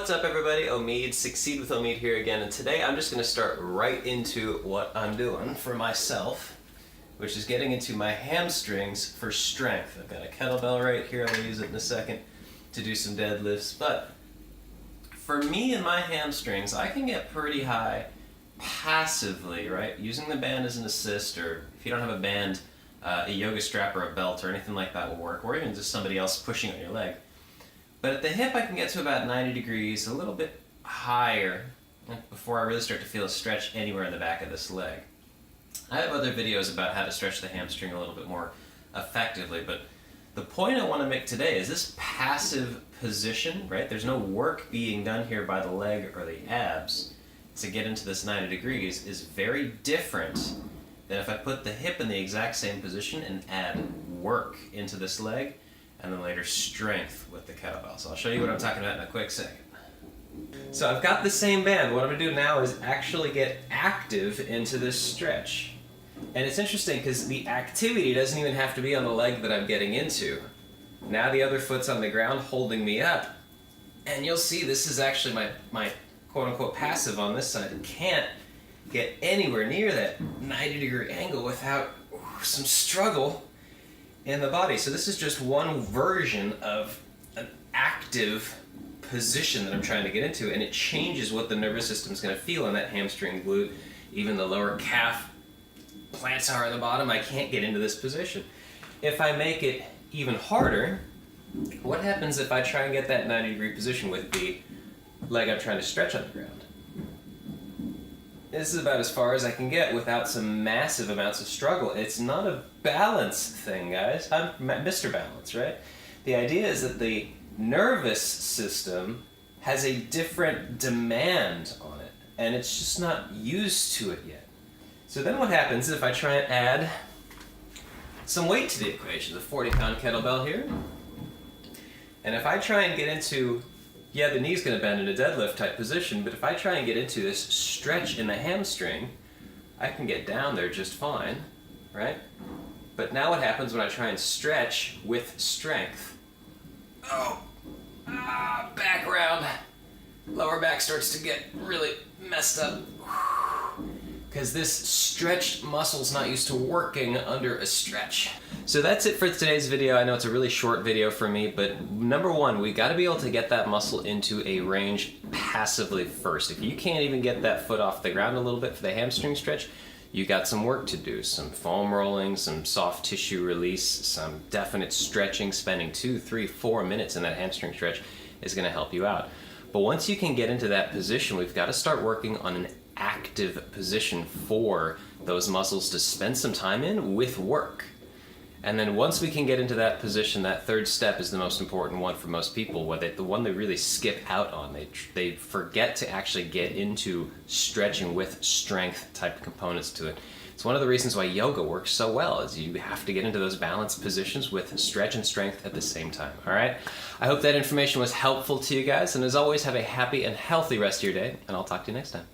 What's up everybody, Omid, Succeed with Omid here again, and today I'm just going to start right into what I'm doing for myself, which is getting into my hamstrings for strength. I've got a kettlebell right here, I'm going to use it in a second to do some deadlifts, but for me and my hamstrings, I can get pretty high passively, right? Using the band as an assist, or if you don't have a band, a yoga strap or a belt or anything like that will work, or even just somebody else pushing on your leg. But at the hip I can get to about 90 degrees, a little bit higher, before I really start to feel a stretch anywhere in the back of this leg. I have other videos about how to stretch the hamstring a little bit more effectively, but the point I want to make today is this passive position, right? There's no work being done here by the leg or the abs to get into this 90 degrees is very different than if I put the hip in the exact same position and add work into this leg, and then later strength with the kettlebell. So I'll show you what I'm talking about in a quick second. So I've got the same band. What I'm going to do now is actually get active into this stretch. And it's interesting because the activity doesn't even have to be on the leg that I'm getting into. Now the other foot's on the ground holding me up. And you'll see this is actually my quote-unquote passive on this side. It can't get anywhere near that 90-degree angle without some struggle in the body. So this is just one version of an active position that I'm trying to get into, and it changes what the nervous system is going to feel in that hamstring, glute, even the lower calf, plantar at the bottom. I can't get into this position. If I make it even harder, what happens if I try and get that 90-degree position with the leg I'm trying to stretch on the ground? This is about as far as I can get without some massive amounts of struggle. It's not a balance thing, guys. I'm Mr. Balance, right? The idea is that the nervous system has a different demand on it, and it's just not used to it yet. So then what happens if I try and add some weight to the equation, the 40-pound kettlebell here, and if I try and get into, yeah, the knee's going to bend in a deadlift type position, but if I try and get into this stretch in the hamstring, I can get down there just fine, right? But now what happens when I try and stretch with strength? Back round. Lower back starts to get really messed up. Because this stretched muscle's not used to working under a stretch. So that's it for today's video. I know it's a really short video for me, but number one, we got to be able to get that muscle into a range passively first. If you can't even get that foot off the ground a little bit for the hamstring stretch, you got some work to do. Some foam rolling, some soft tissue release, some definite stretching. Spending 2, 3, 4 minutes in that hamstring stretch is going to help you out. But once you can get into that position, we've got to start working on an active position for those muscles to spend some time in with work. And then once we can get into that position, that third step is the most important one for most people, the one they really skip out on. They forget to actually get into stretching with strength type components to it. It's one of the reasons why yoga works so well, is you have to get into those balanced positions with stretch and strength at the same time, all right? I hope that information was helpful to you guys, and as always, have a happy and healthy rest of your day, and I'll talk to you next time.